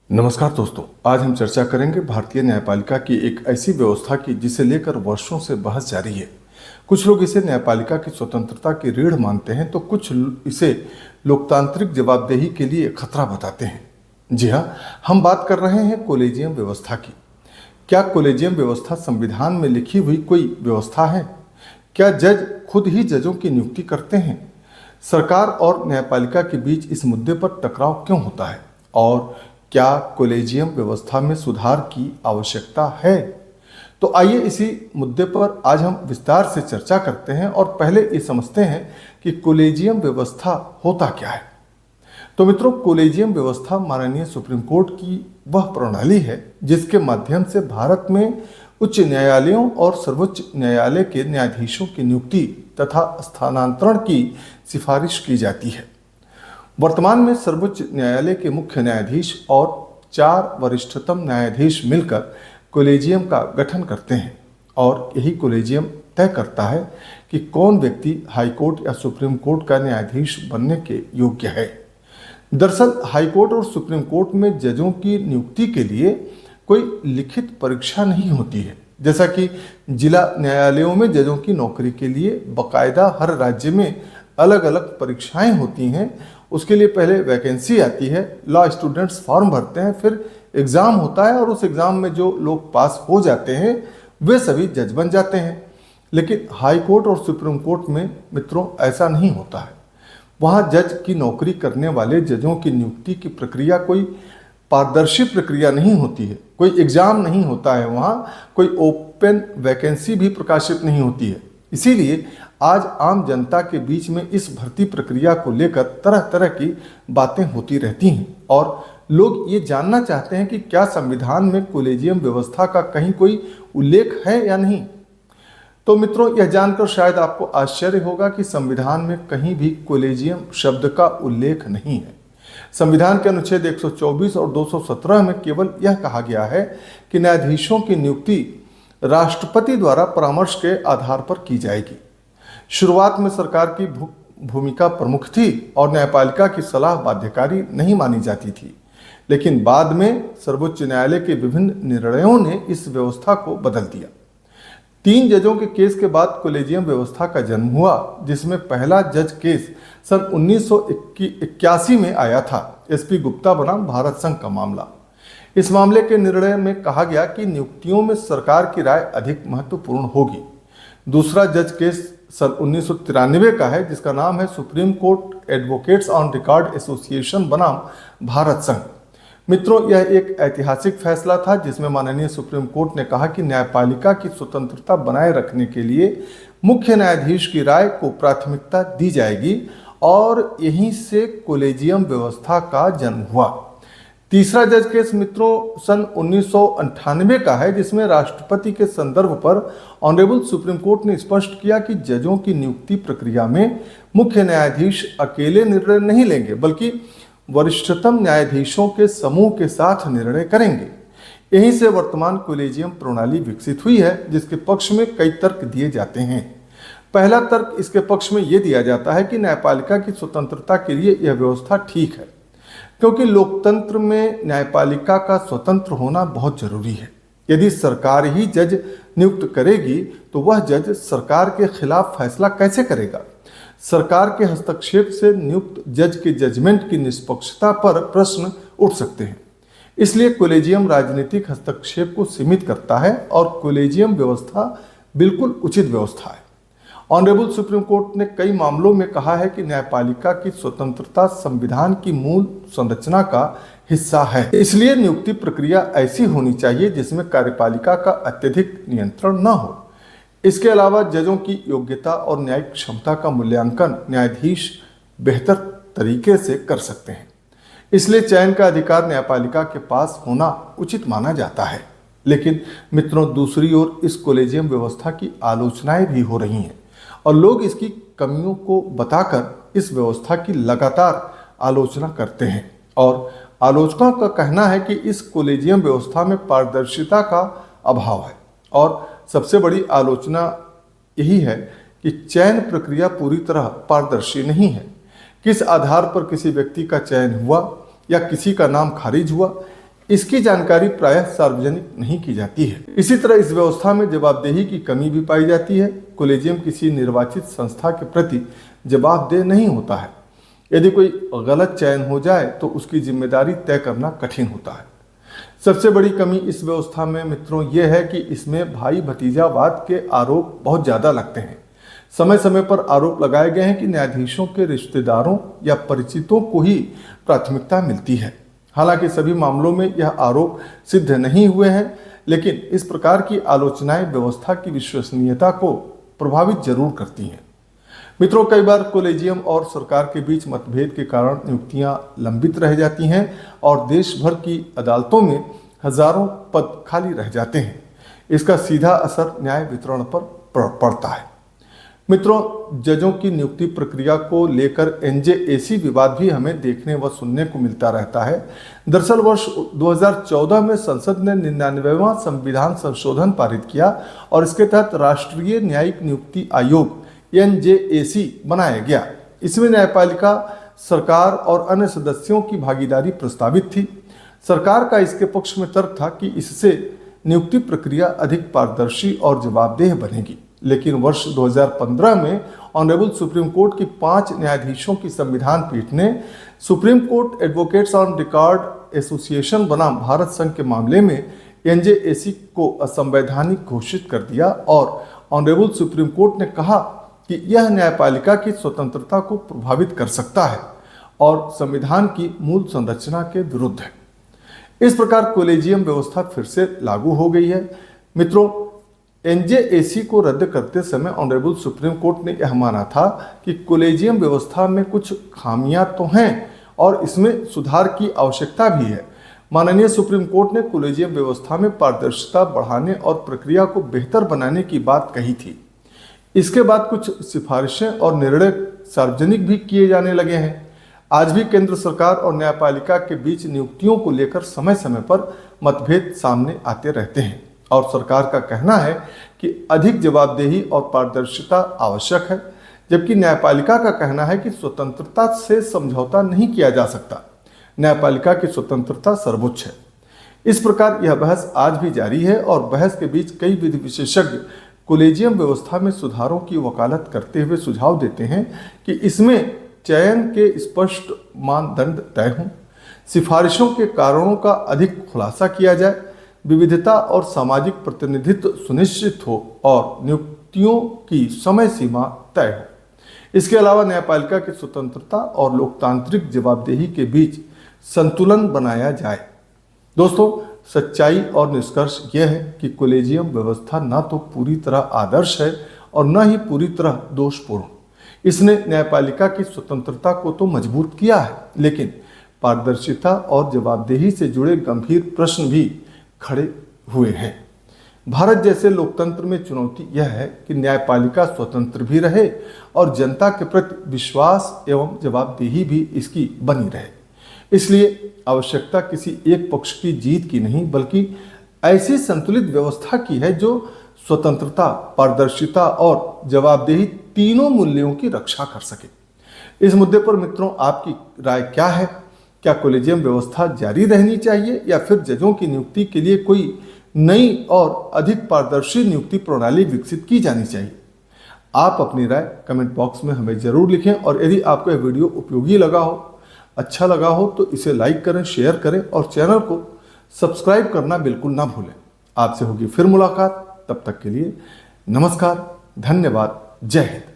नमस्कार दोस्तों, आज हम चर्चा करेंगे भारतीय न्यायपालिका की एक ऐसी व्यवस्था की जिसे लेकर वर्षों से बहस जारी है। कुछ लोग इसे न्यायपालिका की स्वतंत्रता की रीढ़ मानते हैं तो कुछ इसे लोकतांत्रिक जवाबदेही के लिए खतरा बताते हैं। जी हाँ, हम बात कर रहे हैं कोलेजियम व्यवस्था की। क्या कोलेजियम व्यवस्था संविधान में लिखी हुई कोई व्यवस्था है? क्या जज खुद ही जजों की नियुक्ति करते हैं? सरकार और न्यायपालिका के बीच इस मुद्दे पर टकराव क्यों होता है और क्या कोलेजियम व्यवस्था में सुधार की आवश्यकता है? तो आइए इसी मुद्दे पर आज हम विस्तार से चर्चा करते हैं और पहले ये समझते हैं कि कोलेजियम व्यवस्था होता क्या है। तो मित्रों, कोलेजियम व्यवस्था माननीय सुप्रीम कोर्ट की वह प्रणाली है जिसके माध्यम से भारत में उच्च न्यायालयों और सर्वोच्च न्यायालय के न्यायाधीशों की नियुक्ति तथा स्थानांतरण की सिफारिश की जाती है। वर्तमान में सर्वोच्च न्यायालय के मुख्य न्यायाधीश और 4 वरिष्ठतम न्यायाधीश मिलकर कोलेजियम का गठन करते हैं और यही कोलेजियम तय करता है कि कौन व्यक्ति हाईकोर्ट या सुप्रीम कोर्ट का न्यायाधीश बनने के योग्य है। दरअसल हाईकोर्ट और सुप्रीम कोर्ट में जजों की नियुक्ति के लिए कोई लिखित परीक्षा नहीं होती है, जैसा कि जिला न्यायालयों में जजों की नौकरी के लिए बाकायदा हर राज्य में अलग अलग परीक्षाएं होती हैं। उसके लिए पहले वैकेंसी आती है, लॉ स्टूडेंट्स फॉर्म भरते हैं, फिर एग्ज़ाम होता है और उस एग्ज़ाम में जो लोग पास हो जाते हैं वे सभी जज बन जाते हैं। लेकिन हाई कोर्ट और सुप्रीम कोर्ट में मित्रों ऐसा नहीं होता है। वहाँ जज की नौकरी करने वाले जजों की नियुक्ति की प्रक्रिया कोई पारदर्शी प्रक्रिया नहीं होती है, कोई एग्ज़ाम नहीं होता है, वहाँ कोई ओपन वैकेंसी भी प्रकाशित नहीं होती है। इसीलिए आज आम जनता के बीच में इस भर्ती प्रक्रिया को लेकर तरह तरह की बातें होती रहती हैं और लोग ये जानना चाहते हैं कि क्या संविधान में कोलेजियम व्यवस्था का कहीं कोई उल्लेख है या नहीं। तो मित्रों, यह जानकर शायद आपको आश्चर्य होगा कि संविधान में कहीं भी कोलेजियम शब्द का उल्लेख नहीं है। संविधान के अनुच्छेद 124 और 217 में केवल यह कहा गया है कि न्यायाधीशों की नियुक्ति राष्ट्रपति द्वारा परामर्श के आधार पर की जाएगी। शुरुआत में सरकार की भूमिका प्रमुख थी और न्यायपालिका की सलाह बाध्यकारी नहीं मानी जाती थी, लेकिन बाद में सर्वोच्च न्यायालय के विभिन्न निर्णयों ने इस व्यवस्था को बदल दिया। 3 जजों के केस के बाद कोलेजियम व्यवस्था का जन्म हुआ, जिसमें पहला जज केस सन 1981 में आया था। एसपी गुप्ता बनाम भारत संघ का मामला। इस मामले के निर्णय में कहा गया कि नियुक्तियों में सरकार की राय अधिक महत्वपूर्ण होगी। दूसरा जज केस सन 1993 का है, जिसका नाम है supreme court advocates on record association बनाम भारत संघ। मित्रों, यह एक ऐतिहासिक फैसला था जिसमें माननीय सुप्रीम कोर्ट ने कहा कि न्यायपालिका की स्वतंत्रता बनाए रखने के लिए मुख्य न्यायाधीश की राय को प्राथमिकता दी जाएगी और यहीं से कोलेजियम व्यवस्था का जन्म हुआ। तीसरा जज केस मित्रों सन 1998 का है, जिसमें राष्ट्रपति के संदर्भ पर ऑनरेबल सुप्रीम कोर्ट ने स्पष्ट किया कि जजों की नियुक्ति प्रक्रिया में मुख्य न्यायाधीश अकेले निर्णय नहीं लेंगे, बल्कि वरिष्ठतम न्यायाधीशों के समूह के साथ निर्णय करेंगे। यहीं से वर्तमान कोलेजियम प्रणाली विकसित हुई है, जिसके पक्ष में कई तर्क दिए जाते हैं। पहला तर्क इसके पक्ष में यह दिया जाता है कि न्यायपालिका की स्वतंत्रता के लिए यह व्यवस्था ठीक है, क्योंकि लोकतंत्र में न्यायपालिका का स्वतंत्र होना बहुत जरूरी है। यदि सरकार ही जज नियुक्त करेगी तो वह जज सरकार के खिलाफ फैसला कैसे करेगा? सरकार के हस्तक्षेप से नियुक्त जज के जजमेंट की निष्पक्षता पर प्रश्न उठ सकते हैं। इसलिए कोलेजियम राजनीतिक हस्तक्षेप को सीमित करता है और कोलेजियम व्यवस्था बिल्कुल उचित व्यवस्था है। ऑनरेबल सुप्रीम कोर्ट ने कई मामलों में कहा है कि न्यायपालिका की स्वतंत्रता संविधान की मूल संरचना का हिस्सा है। इसलिए नियुक्ति प्रक्रिया ऐसी होनी चाहिए जिसमें कार्यपालिका का अत्यधिक नियंत्रण न हो। इसके अलावा जजों की योग्यता और न्यायिक क्षमता का मूल्यांकन न्यायाधीश बेहतर तरीके से कर सकते हैं। इसलिए चयन का अधिकार न्यायपालिका के पास होना उचित माना जाता है। लेकिन मित्रों, दूसरी ओर इस कोलेजियम व्यवस्था की आलोचनाएं भी हो रही हैं और लोग इसकी कमियों को बताकर इस व्यवस्था की लगातार आलोचना करते हैं। और आलोचकों का कहना है कि इस कोलेजियम व्यवस्था में पारदर्शिता का अभाव है और सबसे बड़ी आलोचना यही है कि चयन प्रक्रिया पूरी तरह पारदर्शी नहीं है। किस आधार पर किसी व्यक्ति का चयन हुआ या किसी का नाम खारिज हुआ, इसकी जानकारी प्रायः सार्वजनिक नहीं की जाती है। इसी तरह इस व्यवस्था में जवाबदेही की कमी भी पाई जाती है। कॉलेजियम किसी निर्वाचित संस्था के प्रति जवाबदेह नहीं होता है। यदि कोई गलत चयन हो जाए तो उसकी जिम्मेदारी तय करना कठिन होता है। सबसे बड़ी कमी इस व्यवस्था में मित्रों ये है कि इसमें भाई भतीजावाद के आरोप बहुत ज़्यादा लगते हैं। समय समय पर आरोप लगाए गए हैं कि न्यायाधीशों के रिश्तेदारों या परिचितों को ही प्राथमिकता मिलती है। हालांकि सभी मामलों में यह आरोप सिद्ध नहीं हुए हैं, लेकिन इस प्रकार की आलोचनाएं व्यवस्था की विश्वसनीयता को प्रभावित जरूर करती हैं। मित्रों, कई बार कॉलेजियम और सरकार के बीच मतभेद के कारण नियुक्तियां लंबित रह जाती हैं और देश भर की अदालतों में हजारों पद खाली रह जाते हैं। इसका सीधा असर न्याय वितरण पर पड़ता है। मित्रों, जजों की नियुक्ति प्रक्रिया को लेकर एनजेएसी विवाद भी हमें देखने व सुनने को मिलता रहता है। दरअसल वर्ष 2014 में संसद ने 99वां संविधान संशोधन पारित किया और इसके तहत राष्ट्रीय न्यायिक नियुक्ति आयोग एनजेएसी बनाया गया। इसमें न्यायपालिका, सरकार और अन्य सदस्यों की भागीदारी प्रस्तावित थी। सरकार का इसके पक्ष में तर्क था कि इससे नियुक्ति प्रक्रिया अधिक पारदर्शी और जवाबदेह बनेगी। लेकिन वर्ष 2015 में ऑनरेबल सुप्रीम कोर्ट की 5 न्यायाधीशों की संविधान पीठ ने supreme court advocates on record association बनाम भारत संघ के मामले में एनजेएसी को असंवैधानिक घोषित कर दिया और ऑनरेबल सुप्रीम कोर्ट ने कहा कि यह न्यायपालिका की स्वतंत्रता को प्रभावित कर सकता है और संविधान की मूल संरचना के विरुद्ध है। इस प्रकार कॉलेजियम व्यवस्था फिर से लागू हो गई है। मित्रों, एनजेएसी को रद्द करते समय ऑनरेबल सुप्रीम कोर्ट ने यह माना था कि कॉलेजियम व्यवस्था में कुछ खामियां तो हैं और इसमें सुधार की आवश्यकता भी है। माननीय सुप्रीम कोर्ट ने कॉलेजियम व्यवस्था में पारदर्शिता बढ़ाने और प्रक्रिया को बेहतर बनाने की बात कही थी। इसके बाद कुछ सिफारिशें और निर्णय सार्वजनिक भी किए जाने लगे हैं। आज भी केंद्र सरकार और न्यायपालिका के बीच नियुक्तियों को लेकर समय समय पर मतभेद सामने आते रहते हैं और सरकार का कहना है कि अधिक जवाबदेही और पारदर्शिता आवश्यक है, जबकि न्यायपालिका का कहना है कि स्वतंत्रता से समझौता नहीं किया जा सकता। न्यायपालिका की स्वतंत्रता सर्वोच्च है। इस प्रकार यह बहस आज भी जारी है और बहस के बीच कई विधि विशेषज्ञ कॉलेजियम व्यवस्था में सुधारों की वकालत करते हुए सुझाव देते हैं कि इसमें चयन के स्पष्ट मानदंड तय हों, सिफारिशों के कारणों का अधिक खुलासा किया जाए, विविधता और सामाजिक प्रतिनिधित्व सुनिश्चित हो और नियुक्तियों की समय सीमा तय हो। इसके अलावा न्यायपालिका की स्वतंत्रता और लोकतांत्रिक जवाबदेही के बीच संतुलन बनाया जाए। दोस्तों, सच्चाई और निष्कर्ष यह है कि कॉलेजियम व्यवस्था न तो पूरी तरह आदर्श है और न ही पूरी तरह दोषपूर्ण। इसने न्यायपालिका की स्वतंत्रता को तो मजबूत किया है, लेकिन पारदर्शिता और जवाबदेही से जुड़े गंभीर प्रश्न भी खड़े हुए हैं। भारत जैसे लोकतंत्र में चुनौती यह है कि न्यायपालिका स्वतंत्र भी रहे और जनता के प्रति विश्वास एवं जवाबदेही भी इसकी बनी रहे। इसलिए आवश्यकता किसी एक पक्ष की जीत की नहीं, बल्कि ऐसी संतुलित व्यवस्था की है जो स्वतंत्रता, पारदर्शिता और जवाबदेही तीनों मूल्यों की रक्षा कर सके। इस मुद्दे पर मित्रों, आपकी राय क्या है? क्या कॉलेजियम व्यवस्था जारी रहनी चाहिए या फिर जजों की नियुक्ति के लिए कोई नई और अधिक पारदर्शी नियुक्ति प्रणाली विकसित की जानी चाहिए? आप अपनी राय कमेंट बॉक्स में हमें जरूर लिखें और यदि आपको यह वीडियो उपयोगी लगा हो, अच्छा लगा हो तो इसे लाइक करें, शेयर करें और चैनल को सब्सक्राइब करना बिल्कुल ना भूलें। आपसे होगी फिर मुलाकात, तब तक के लिए नमस्कार, धन्यवाद, जय हिंद।